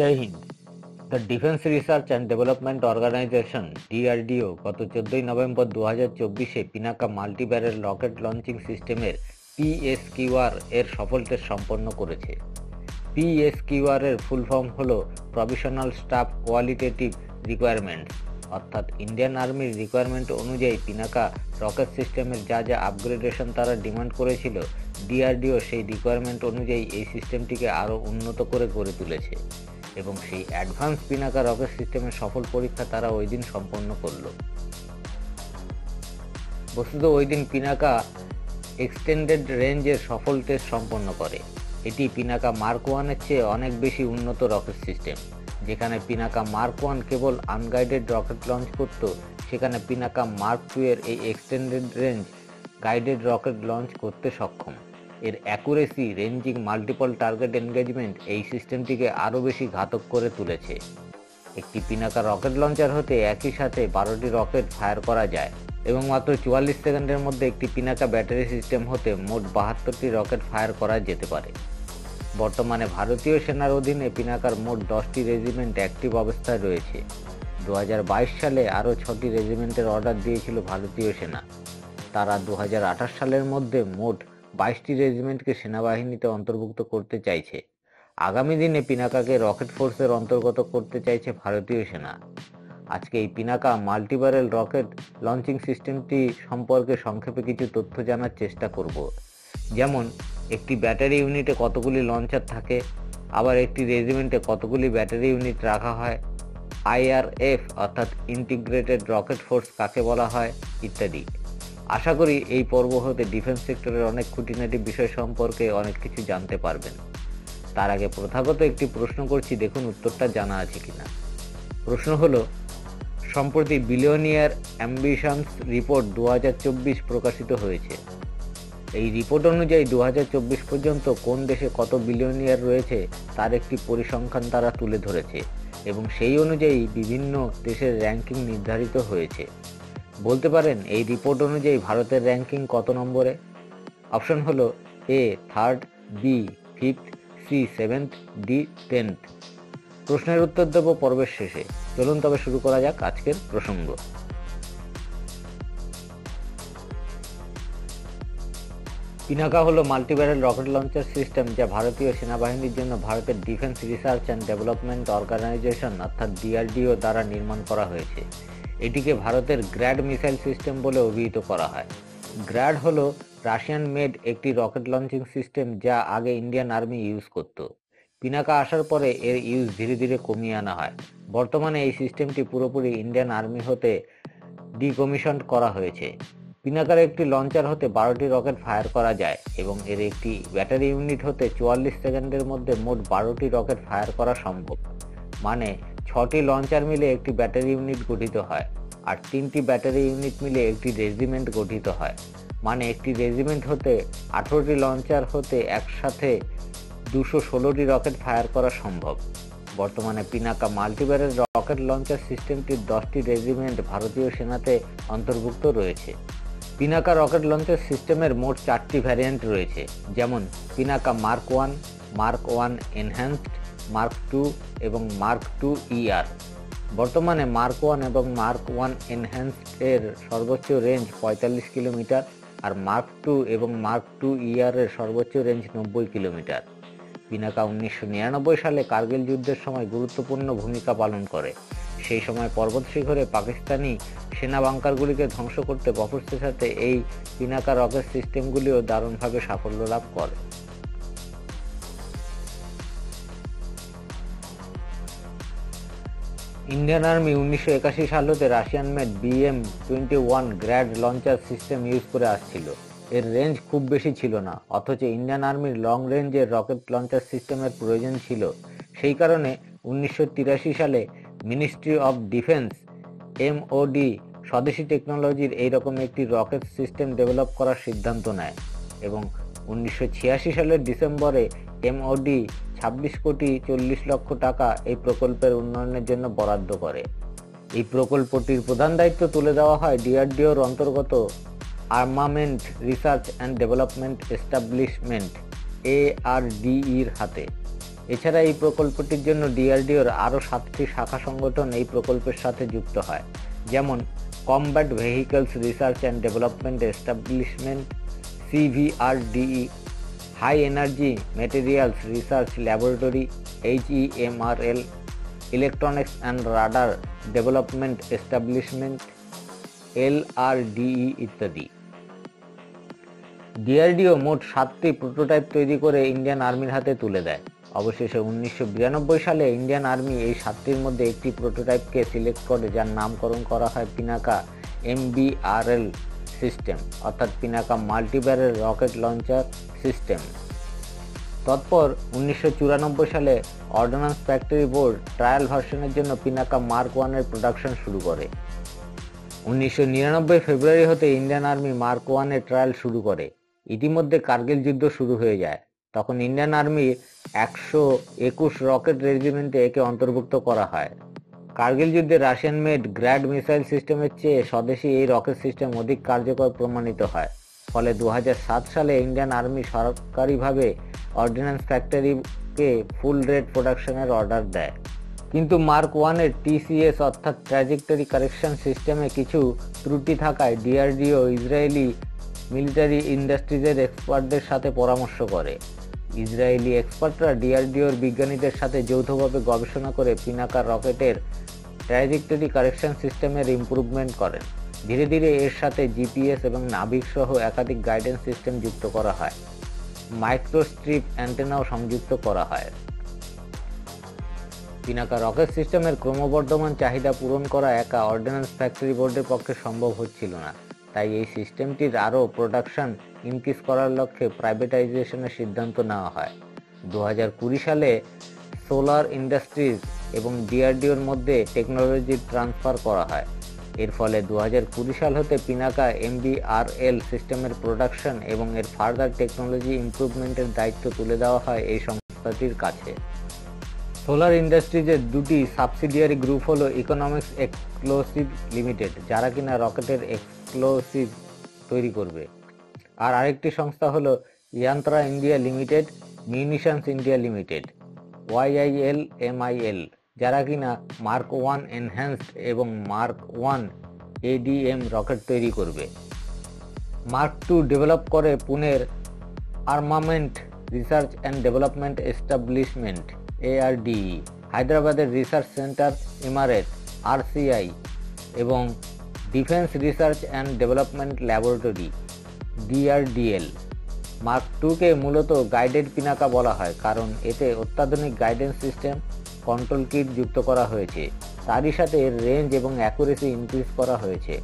Joy Hind. The defence research and development organisation DRDO গত 14ই November 2024 Pinaka multi barrel rocket launching সিস্টেমের PSQR এর সফল টেস্ট সম্পন্ন করেছে। পিএসকিউআর এর ফুল ফর্ম হল প্রভিশনাল স্টাফ কোয়ালিটেটিভ রিকোয়ারমেন্টস, অর্থাৎ ইন্ডিয়ান আর্মির রিকোয়ারমেন্ট অনুযায়ী পিনাকা রকেট সিস্টেমের যা যা আপগ্রেডেশন তারা ডিমান্ড করেছিল, ডিআরডিও সেই রিকোয়ারমেন্ট অনুযায়ী এই সিস্টেমটিকে আরও উন্নত করে গড়ে তুলেছে এবং সেই অ্যাডভান্স পিনাকা রকেট সিস্টেমের সফল পরীক্ষা তারা ওই দিন সম্পন্ন করল। বস্তুত ওই দিন পিনাকা এক্সটেন্ডেড রেঞ্জের সফল টেস্ট সম্পন্ন করে। এটি পিনাকা মার্ক ওয়ানের চেয়ে অনেক বেশি উন্নত রকেট সিস্টেম। যেখানে পিনাকা মার্ক ওয়ান কেবল আনগাইডেড রকেট লঞ্চ করত, সেখানে পিনাকা মার্ক টু এর এই extended range guided rocket launch করতে সক্ষম। এর accuracy, ranging, multiple target engagement এই সিস্টেমটিকে আরও বেশি ঘাতক করে তুলেছে। একটি পিনাকা রকেট লঞ্চার হতে একই সাথে 12টি রকেট ফায়ার করা যায় এবং মাত্র 44 সেকেন্ডের মধ্যে একটি পিনাকা ব্যাটারি সিস্টেম হতে মোট 72টি রকেট ফায়ার করা যেতে পারে। বর্তমানে ভারতীয় সেনার অধীনে পিনাকার মোট 10টি রেজিমেন্ট অ্যাক্টিভ অবস্থায় রয়েছে। 2022 সালে আরও 6টি রেজিমেন্টের অর্ডার দিয়েছিল ভারতীয় সেনা। তারা 2028 সালের মধ্যে মোট 22টি রেজিমেন্টকে সেনাবাহিনীতে অন্তর্ভুক্ত করতে চাইছে। আগামী দিনে পিনাকাকে রকেট ফোর্সের অন্তর্গত করতে চাইছে ভারতীয় সেনা। আজকে এই পিনাকা মাল্টিব্যারেল রকেট লঞ্চিং সিস্টেমটি সম্পর্কে সংক্ষেপে কিছু তথ্য জানার চেষ্টা করব। যেমন, একটি ব্যাটারি ইউনিটে কতগুলি লঞ্চার থাকে, আবার একটি রেজিমেন্টে কতগুলি ব্যাটারি ইউনিট রাখা হয়, আইআরএফ অর্থাৎ ইন্টিগ্রেটেড রকেট ফোর্স কাকে বলা হয়, ইত্যাদি। আশা করি এই পর্ব হতে ডিফেন্স সেক্টরের অনেক খুঁটিনাটি বিষয় সম্পর্কে অনেক কিছু জানতে পারবেন। তার আগে প্রথাগত একটি প্রশ্ন করছি, দেখুন উত্তরটা জানা আছে কিনা। প্রশ্ন হলো, সম্প্রতি বিলিয়নিয়ার অ্যাম্বিশনস রিপোর্ট 2024 প্রকাশিত হয়েছে। এই রিপোর্ট অনুযায়ী 2024 পর্যন্ত কোন দেশে কত বিলিয়নিয়ার রয়েছে তার একটি পরিসংখ্যান তারা তুলে ধরেছে এবং সেই অনুযায়ী বিভিন্ন দেশের র্যাঙ্কিং নির্ধারিত হয়েছে। বলতে পারেন এই রিপোর্ট অনুযায়ী ভারতের র্যাঙ্কিং কত নম্বরে? অপশন হলো এ 3rd, B 5th, C 7th, D 10th। প্রশ্নের উত্তর দেব পর্বের শেষে। চলুন তবে শুরু করা যাক আজকের প্রসঙ্গ। পিনাকা হলো মাল্টিব্যারেল রকেট লঞ্চার সিস্টেম যা ভারতীয় সেনাবাহিনীর জন্য ভারতের defence research and development organisation অর্থাৎ ডিআরডিও দ্বারা নির্মাণ করা হয়েছে। এটিকে ভারতের গ্র্যাড মিসাইল সিস্টেম বলে অভিহিত করা হয়। গ্র্যাড হলো রাশিয়ান মেড একটি রকেট লঞ্চিং সিস্টেম যা আগে ইন্ডিয়ান আর্মি ইউজ করত। পিনাকা আসার পরে এর ইউজ ধীরে ধীরে কমিয়ে আনা হয়। বর্তমানে এই সিস্টেমটি পুরোপুরি ইন্ডিয়ান আর্মি হতে ডিকমিশন করা হয়েছে। পিনাকার একটি লঞ্চার হতে 12টি রকেট ফায়ার করা যায় এবং এর একটি ব্যাটারি ইউনিট হতে 44 সেকেন্ডের মধ্যে মোট 12টি রকেট ফায়ার করা সম্ভব। মানে 6টি লঞ্চার মিলে একটি ব্যাটারি ইউনিট গঠিত হয় আর 3টি ব্যাটারি ইউনিট মিলে একটি রেজিমেন্ট গঠিত হয়। মানে একটি রেজিমেন্ট হতে 18টি লঞ্চার হতে একসাথে 216টি রকেট ফায়ার করা সম্ভব। বর্তমানে পিনাকা মাল্টিব্যারেল রকেট লঞ্চার সিস্টেমটির 10টি রেজিমেন্ট ভারতীয় সেনাতে অন্তর্ভুক্ত রয়েছে। পিনাকা রকেট লঞ্চার সিস্টেমের মোট 4টি ভ্যারিয়েন্ট রয়েছে, যেমন Pinaka mark 1, mark 1 enhanced, mark 2 এবং মার্ক 2 ER। বর্তমানে মার্ক 1 এবং মার্ক 1 এনহ্যান্সড এর সর্বোচ্চ রেঞ্জ 45 কিলোমিটার আর মার্ক 2 এবং মার্ক 2 ER এর সর্বোচ্চ রেঞ্জ 90 কিলোমিটার। পিনাকা 1999 সালে কার্গিল যুদ্ধের সময় গুরুত্বপূর্ণ ভূমিকা পালন করে। সেই সময় পর্বত শিখরে পাকিস্তানি সেনা বাংকারগুলিকে ধ্বংস করতে বফর্সের সাথে এই পিনাকা রকেট সিস্টেমগুলিও দারুণভাবে সাফল্য লাভ করে। ইন্ডিয়ান আর্মি 1981 সাল হতে Russian made BM-21 grad launcher system use করে আসছিল। এর রেঞ্জ খুব বেশি ছিল না, অথচ ইন্ডিয়ান আর্মির লং রেঞ্জের রকেট লঞ্চার সিস্টেমের প্রয়োজন ছিল। সেই কারণে 1983 সালে মিনিস্ট্রি অফ ডিফেন্স MOD স্বদেশি টেকনোলজির এইরকম একটি রকেট সিস্টেম ডেভেলপ করার সিদ্ধান্ত নেয় এবং 1986 সালের ডিসেম্বরে MOD 26,40,00,000 টাকা এই প্রকল্পের উন্নয়নের জন্য বরাদ্দ করে। এই প্রকল্পটির প্রধান দায়িত্ব তুলে দেওয়া হয় ডিআরডিওর অন্তর্গত armament research and development establishment ARDEর হাতে। এছাড়া এই প্রকল্পটির জন্য ডিআরডিওর আরও 7টি শাখা সংগঠন এই প্রকল্পের সাথে যুক্ত হয়, যেমন combat vehicles research and development establishment CVRDE, high energy materials research laboratory HEMRL, electronics and radar development establishment LRDE ইত্যাদি। ডিআরডিও মোট 7টি প্রোটোটাইপ তৈরি করে ইন্ডিয়ান আর্মির হাতে তুলে দেয়। অবশেষে 1992 সালে ইন্ডিয়ান আর্মি এই 7টির মধ্যে একটি প্রোটোটাইপকে সিলেক্ট করে, যার নামকরণ করা হয় পিনাকা MBRL সিস্টেম, অর্থাৎ পিনাকা মাল্টিব্যারেল রকেট লঞ্চার সিস্টেম। তৎপর 1994 সালে অর্ডিন্যান্স ফ্যাক্টরি বোর্ড ট্রায়াল ভার্সনের জন্য পিনাকা মার্ক 1 এর প্রোডাকশন শুরু করে। 1999 ফেব্রুয়ারি হতে ইন্ডিয়ান আর্মি মার্ক 1 এর ট্রায়াল শুরু করে। ইতিমধ্যে কার্গিল যুদ্ধ শুরু হয়ে যায়। তখন ইন্ডিয়ান আর্মির 121 রকেট রেজিমেন্টে একে অন্তর্ভুক্ত করা হয়। কার্গিল যুদ্ধে রাশিয়ান মেড গ্র্যাড মিসাইল সিস্টেমের চেয়ে স্বদেশি এই রকেট সিস্টেম অধিক কার্যকর প্রমাণিত হয়। ফলে 2007 সালে ইন্ডিয়ান আর্মি সরকারিভাবে অর্ডিন্যান্স ফ্যাক্টরিকে ফুল রেট প্রোডাকশনের অর্ডার দেয়। কিন্তু মার্ক 1 এর TCS অর্থাৎ ট্র্যাজেক্টরি কারেকশন সিস্টেমে কিছু ত্রুটি থাকায় ডিআরডিও ইসরায়েলি মিলিটারি ইন্ডাস্ট্রিজের এক্সপার্টদের সাথে পরামর্শ করে। ইসরায়েলি এক্সপার্টরা ডিআরডিওর বিজ্ঞানীদের সাথে যৌথভাবে গবেষণা করে পিনাকা রকেটের ট্র্যাজেক্টরি কারেকশন সিস্টেমের ইমপ্রুভমেন্ট করেন। ধীরে ধীরে এর সাথে জিপিএস এবং নাভিক সহ একাধিক গাইডেন্স সিস্টেম যুক্ত করা হয়। মাইক্রোস্ট্রিপ অ্যান্টেনাও সংযুক্ত করা হয়। পিনাকা রকেট সিস্টেমের ক্রমবর্ধমান চাহিদা পূরণ করা একা অর্ডিন্যান্স ফ্যাক্টরি বোর্ডের পক্ষে সম্ভব হচ্ছিল না। তাই এই সিস্টেমটির আরও প্রোডাকশন ইনক্রিজ করার লক্ষ্যে প্রাইভেটাইজেশনের সিদ্ধান্ত নেওয়া হয়। 2020 সালে সোলার ইন্ডাস্ট্রিজ এবং ডিআরডিওর মধ্যে টেকনোলজি ট্রান্সফার করা হয়। এর ফলে 2020 সাল হতে পিনাকা MBRL সিস্টেমের প্রোডাকশন এবং এর ফার্দার টেকনোলজি ইমপ্রুভমেন্টের দায়িত্ব তুলে দেওয়া হয় এই সংস্থাটির কাছে। সোলার ইন্ডাস্ট্রিজের দুটি সাবসিডিয়ারি গ্রুপ হলো ইকোনমিক্স এক্সক্লুসিভ লিমিটেড, যারা কিনা রকেটের এক্সপ্লোসিভ তৈরি করবে, আর আরেকটি সংস্থা হলো Yantra India limited, munitions India limited YILMIL, যারা কিনা মার্ক 1 এনহ্যান্সড এবং মার্ক 1 ADM রকেট তৈরি করবে। মার্ক 2 ডেভেলপ করে পুনের armament research and development establishment ARDE, হায়দ্রাবাদের রিসার্চ সেন্টার এমারেট RCI এবং defence research and development laboratory DRDL। Mark 2কে মূলত গাইডেড পিনাকা বলা হয়, কারণ এতে অত্যাধুনিক গাইডেন্স সিস্টেম, কন্ট্রোল কিট যুক্ত করা হয়েছে। তারই সাথে এর রেঞ্জ এবং অ্যাকুরেসি ইনক্রিজ করা হয়েছে।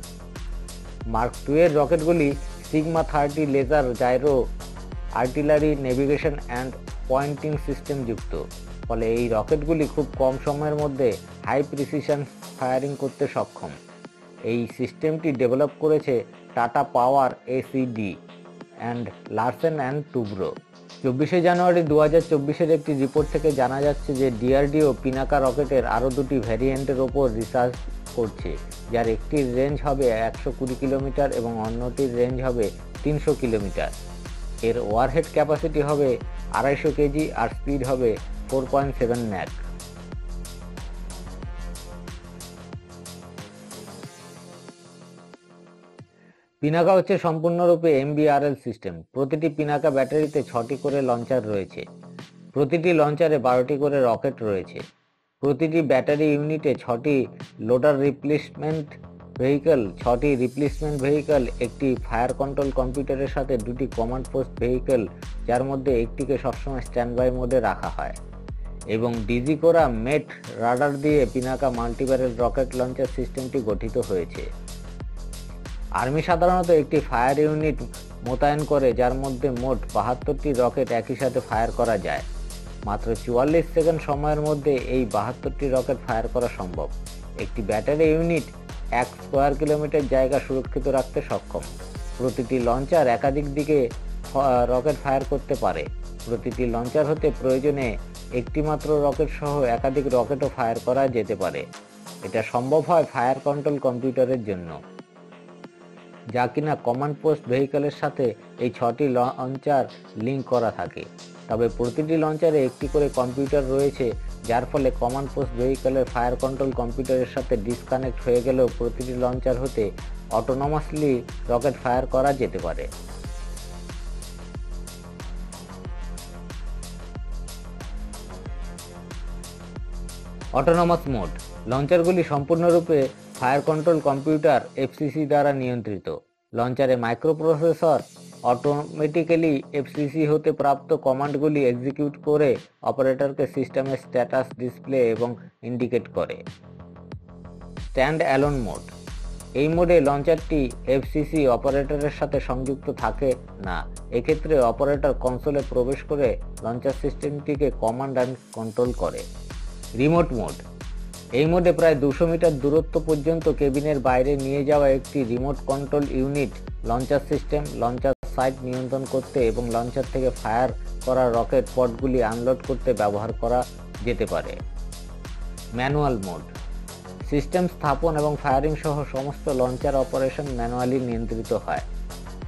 মার্ক 2 এর রকেটগুলি sigma 30 laser gyro artillery navigation and pointing system যুক্ত। ফলে এই রকেটগুলি খুব কম সময়ের মধ্যে হাই প্রিসিশন ফায়ারিং করতে সক্ষম। এই সিস্টেমটি ডেভেলপ করেছে tata power ACD and Larsen and Toubro. 24 জানুয়ারি 2024 একটি রিপোর্ট থেকে জানা যাচ্ছে যে ডিআরডিও পিনাকা রকেটের আরও দুটি ভ্যারিয়েন্টের ওপর রিসার্চ করছে, যার একটির রেঞ্জ হবে 120 কিলোমিটার এবং অন্যটির রেঞ্জ হবে 300 কিলোমিটার। এর ওয়ারহেড ক্যাপাসিটি হবে 250 কেজি আর স্পিড হবে 4.7 ম্যাক। পিনাকা হচ্ছে সম্পূর্ণরূপে MBRL সিস্টেম। প্রতিটি পিনাকা ব্যাটারিতে 6টি করে লঞ্চার রয়েছে। প্রতিটি লঞ্চারে 12টি করে রকেট রয়েছে। প্রতিটি ব্যাটারি ইউনিটে 6টি লোডার রিপ্লেসমেন্ট ভেহিকল, 6টি রিপ্লেসমেন্ট ভেহিকল, একটি ফায়ার কন্ট্রোল কম্পিউটারের সাথে 2টি কমান্ড পোস্ট ভেহিকল, যার মধ্যে একটিকে সবসময় স্ট্যান্ড বাই মোডে রাখা হয়, এবং ডিজি করা মেট রাডার দিয়ে পিনাকা মাল্টিব্যারেল রকেট লঞ্চার সিস্টেমটি গঠিত হয়েছে। আর্মি সাধারণত একটি ফায়ার ইউনিট মোতায়েন করে, যার মধ্যে মোট 72টি রকেট একই সাথে ফায়ার করা যায়। মাত্র 44 সেকেন্ড সময়ের মধ্যে এই 72টি রকেট ফায়ার করা সম্ভব। একটি ব্যাটারি ইউনিট 1 স্কোয়ার কিলোমিটার জায়গা সুরক্ষিত রাখতে সক্ষম। প্রতিটি লঞ্চার একাধিক দিকে রকেট ফায়ার করতে পারে। প্রতিটি লঞ্চার হতে প্রয়োজনে একটি মাত্র রকেট সহ একাধিক রকেটও ফায়ার করা যেতে পারে। এটা সম্ভব হয় ফায়ার কন্ট্রোল কম্পিউটারের জন্য, যা কিনা কমান্ড পোস্ট ভেহিকলের সাথে এই 6টি লঞ্চার লিঙ্ক করা থাকে। তবে প্রতিটি লঞ্চারে একটি করে কম্পিউটার রয়েছে, যার ফলে কমান্ড পোস্ট ভেহিকলের ফায়ার কন্ট্রোল কম্পিউটারের সাথে ডিসকানেক্ট হয়ে গেলেও প্রতিটি লঞ্চার হতে অটোনমাসলি রকেট ফায়ার করা যেতে পারে। অটোনমাস মোড: লঞ্চারগুলি সম্পূর্ণরূপে ফায়ার কন্ট্রোল কম্পিউটার এফসিসি দ্বারা নিয়ন্ত্রিত। লঞ্চারে মাইক্রোপ্রসেসর অটোমেটিক্যালি এফসিসি হতে প্রাপ্ত কমান্ডগুলি এক্সিকিউট করে অপারেটরকে সিস্টেমের স্ট্যাটাস ডিসপ্লে এবং ইন্ডিকেট করে। স্ট্যান্ড অ্যালোন মোড: এই মোডে লঞ্চারটি এফসিসি অপারেটরের সাথে সংযুক্ত থাকে না। এক্ষেত্রে অপারেটর কনসোলে প্রবেশ করে লঞ্চার সিস্টেমটিকে কমান্ড অ্যান্ড কন্ট্রোল করে। রিমোট মোড: এই মোডে প্রায় 200 মিটার দূরত্ব পর্যন্ত কেবিনের বাইরে নিয়ে যাওয়া একটি remote control unit launcher system, launcher site নিয়ন্ত্রণ করতে এবং লঞ্চার থেকে ফায়ার করা রকেট পডগুলি আনলোড করতে ব্যবহার করা যেতে পারে। ম্যানুয়াল মোড: সিস্টেম স্থাপন এবং ফায়ারিং সহ সমস্ত লঞ্চার অপারেশন ম্যানুয়ালি নিয়ন্ত্রিত হয়।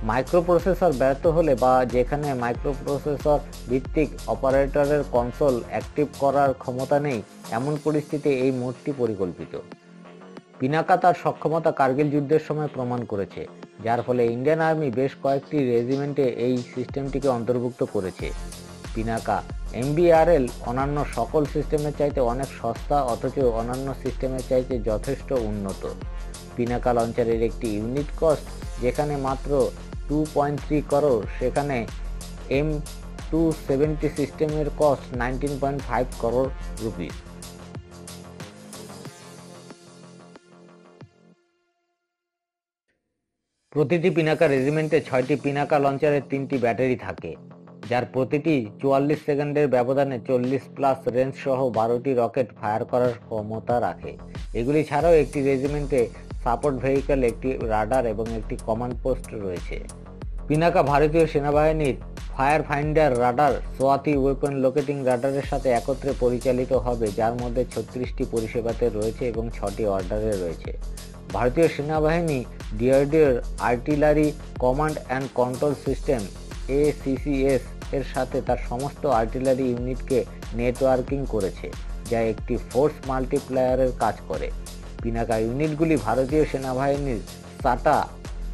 মাইক্রোপ্রসেসর ব্যর্থ হলে বা যেখানে মাইক্রোপ্রসেসর ভিত্তিক অপারেটরের কনসোল অ্যাক্টিভ করার ক্ষমতা নেই, এমন পরিস্থিতিতে এই মোডটি পরিকল্পিত। পিনাকা তার সক্ষমতা কার্গিল যুদ্ধের সময় প্রমাণ করেছে, যার ফলে ইন্ডিয়ান আর্মি বেশ কয়েকটি রেজিমেন্টে এই সিস্টেমটিকে অন্তর্ভুক্ত করেছে। পিনাকা এমবিআরএল অন্যান্য সকল সিস্টেমের চাইতে অনেক সস্তা, অথচ অন্যান্য সিস্টেমের চাইতে যথেষ্ট উন্নত। পিনাকা লঞ্চারের একটি ইউনিট কস্ট যেখানে মাত্র 2.3 করোড়, সেখানে M270 সিস্টেমের কস্ট 19.5 করোড় রুপিস। প্রতিটি পিনাকা রেজিমেন্টে 6টি পিনাকা লঞ্চারের 3টি ব্যাটারি থাকে, যার প্রতিটি 44 সেকেন্ডের ব্যবধানে 40+ রেঞ্জ সহ 12টি রকেট ফায়ার করার ক্ষমতা রাখে। এগুলি ছাড়াও একটি রেজিমেন্টে সাপোর্ট ভেহিকল, একটি রাডার এবং একটি কমান্ড পোস্ট রয়েছে। পিনাকা ভারতীয় সেনাবাহিনীর fire finder radar, Swathi weapon locating রাডারের সাথে একত্রে পরিচালিত হবে, যার মধ্যে 36টি পরিষেবাতে রয়েছে এবং 6টি অর্ডারে রয়েছে। ভারতীয় সেনাবাহিনী ডিআরডিওর artillery command and control system ACCS এর সাথে তার সমস্ত আর্টিলারি ইউনিটকে নেটওয়ার্কিং করেছে, যা একটি ফোর্স মাল্টিপ্লায়ারের কাজ করে। পিনাকা ইউনিটগুলি ভারতীয় সেনাবাহিনীর সাটা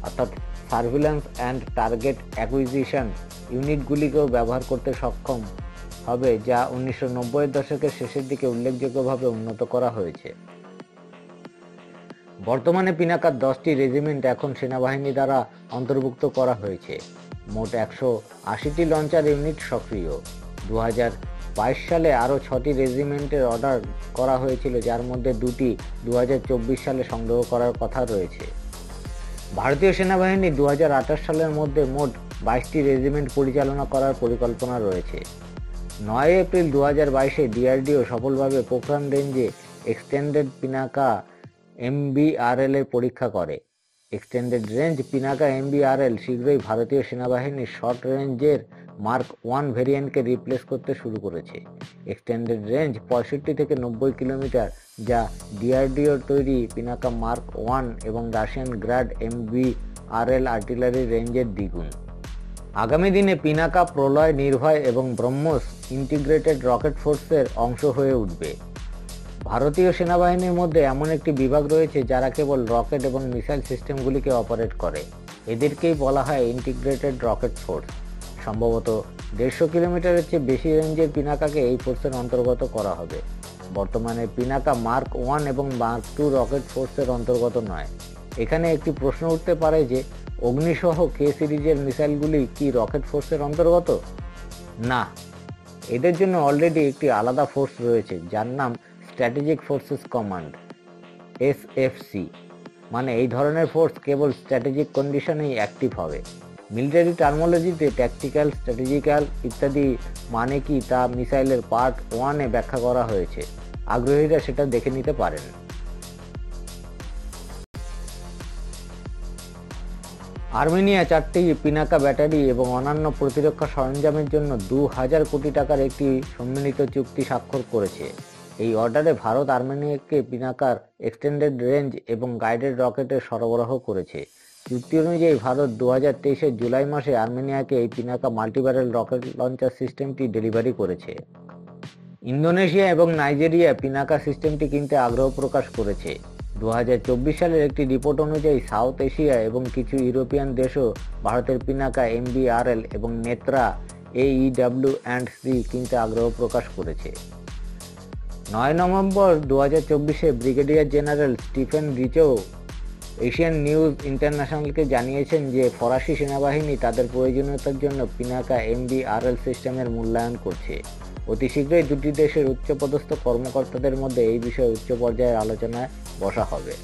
অর্থাৎ সার্ভিল্যান্স অ্যান্ড টার্গেট অ্যাকুইজিশন ইউনিটগুলিকেও ব্যবহার করতে সক্ষম হবে, যা 1990-এর দশকের শেষের দিকে উল্লেখযোগ্যভাবে উন্নত করা হয়েছে। বর্তমানে পিনাকার 10টি রেজিমেন্ট এখন সেনাবাহিনী দ্বারা অন্তর্ভুক্ত করা হয়েছে। মোট 180টি লঞ্চার ইউনিট সক্রিয়। 2022 সালে আরও 6টি রেজিমেন্টের অর্ডার করা হয়েছিল, যার মধ্যে 2টি 2024 সালে সংগ্রহ করার কথা রয়েছে। ভারতীয় সেনাবাহিনী 2028 সালের মধ্যে মোট 22টি রেজিমেন্ট পরিচালনা করার পরিকল্পনা রয়েছে। 9 এপ্রিল 2022-এ ডিআরডিও সফলভাবে পোখরান রেঞ্জে এক্সটেন্ডেড পিনাকা এমবিআরএল এর পরীক্ষা করে। এক্সটেন্ডেড রেঞ্জ পিনাকা এমবিআরএল শীঘ্রই ভারতীয় সেনাবাহিনীর শর্ট রেঞ্জের মার্ক 1 ভেরিয়েন্টকে রিপ্লেস করতে শুরু করেছে। এক্সটেন্ডেড রেঞ্জ 65 থেকে 90 কিলোমিটার, যা ডিআরডিওর তৈরি পিনাকা মার্ক 1 এবং রাশিয়ান গ্রাড এমবিআরএল আর্টিলারি রেঞ্জের দ্বিগুণ। আগামী দিনে পিনাকা প্রলয়, নির্ভয় এবং ব্রহ্মোস ইন্টিগ্রেটেড রকেট ফোর্সের অংশ হয়ে উঠবে। ভারতীয় সেনাবাহিনীর মধ্যে এমন একটি বিভাগ রয়েছে যারা কেবল রকেট এবং মিসাইল সিস্টেমগুলিকে অপারেট করে। এদেরকেই বলা হয় ইন্টিগ্রেটেড রকেট ফোর্স। সম্ভবত 150 কিলোমিটারের চেয়ে বেশি রেঞ্জের পিনাকাকে এই ফোর্সের অন্তর্গত করা হবে। বর্তমানে পিনাকা মার্ক 1 এবং মার্ক 2 রকেট ফোর্সের অন্তর্গত নয়। এখানে একটি প্রশ্ন উঠতে পারে যে অগ্নিসহ কে সিরিজের মিসাইলগুলি কি রকেট ফোর্সের অন্তর্গত? না, এদের জন্য অলরেডি একটি আলাদা ফোর্স রয়েছে, যার নাম স্ট্র্যাটেজিক ফোর্সেস কমান্ড, SFC। মানে এই ধরনের ফোর্স কেবল স্ট্র্যাটেজিক কন্ডিশনেই অ্যাক্টিভ হবে। মিলিটারি টার্মোলজিতে ট্যাকটিক্যাল, স্ট্র্যাটেজিক্যাল ইত্যাদি মানে কি তা মিসাইলের পার্ট 1-এ ব্যাখ্যা করা হয়েছে। আগ্রহীরা সেটা দেখে নিতে পারেন। আর্মেনিয়া 4টি পিনাকা ব্যাটারি এবং অন্যান্য প্রতিরক্ষা সরঞ্জামের জন্য 2000 কোটি টাকার একটি সম্মিলিত চুক্তি স্বাক্ষর করেছে। এই অর্ডারে ভারত আর্মেনিয়াকে পিনাকার এক্সটেন্ডেড রেঞ্জ এবং গাইডেড রকেটের সরবরাহ করেছে। চুক্তি অনুযায়ী ভারত 2023-এর জুলাই মাসে আর্মেনিয়াকে এই পিনাকা মাল্টিব্যারেল রকেট লঞ্চার সিস্টেমটি ডেলিভারি করেছে। ইন্দোনেশিয়া এবং নাইজেরিয়া পিনাকা সিস্টেমটি কিনতে আগ্রহ প্রকাশ করেছে। 2024 সালের একটি রিপোর্ট অনুযায়ী সাউথ এশিয়া এবং কিছু ইউরোপিয়ান দেশও ভারতের পিনাকা MBRL এবং নেত্রা AEW&C কিনতে আগ্রহ প্রকাশ করেছে। 9 নভেম্বর 2024-এ brigadier general Stephen Richou Asian news ইন্টারন্যাশনালকে জানিয়েছেন যে ফরাসি সেনাবাহিনী তাদের প্রয়োজনীয়তার জন্য পিনাকা MBRL সিস্টেমের মূল্যায়ন করছে। অতি শীঘ্রই দুটি দেশের উচ্চপদস্থ কর্মকর্তাদের মধ্যে এই বিষয়ে উচ্চ পর্যায়ের আলোচনায় বসা হবে।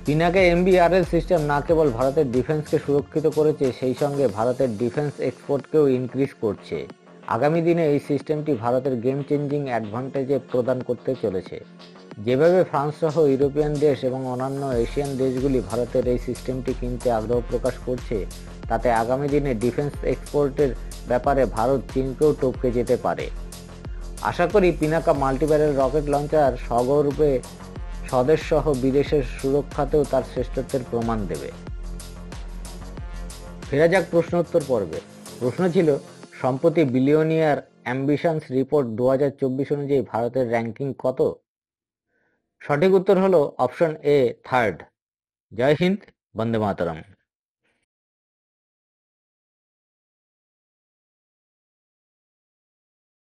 পিনাকা MBRL সিস্টেম না কেবল ভারতের ডিফেন্সকে সুরক্ষিত করেছে, সেই সঙ্গে ভারতের ডিফেন্স এক্সপোর্টকেও ইনক্রিজ করছে। আগামী দিনে এই সিস্টেমটি ভারতের গেম চেঞ্জিং অ্যাডভান্টেজে প্রদান করতে চলেছে। যেভাবে ফ্রান্স সহ ইউরোপিয়ান দেশ এবং অন্যান্য এশিয়ান দেশগুলি ভারতের এই সিস্টেমটি কিনতে আগ্রহ প্রকাশ করছে, তাতে আগামী দিনে ডিফেন্স এক্সপোর্টের ব্যাপারে ভারত চীনকেও টপকে যেতে পারে। আশা করি পিনাকা মাল্টিব্যারেল রকেট লঞ্চার সগর্বে স্বদেশ সহ বিদেশের সুরক্ষাতেও তার শ্রেষ্ঠত্বের প্রমাণ দেবে। ফেরা যাক প্রশ্ন উত্তর পর্বে। প্রশ্ন ছিল, সম্প্রতি বিলিয়নিয়ার অ্যাম্বিশনস রিপোর্ট 2024 অনুযায়ী ভারতের র্যাঙ্কিং কত? সঠিক উত্তর হলো অপশন এ, থার্ড। জয় হিন্দ, বন্দে মাতরম।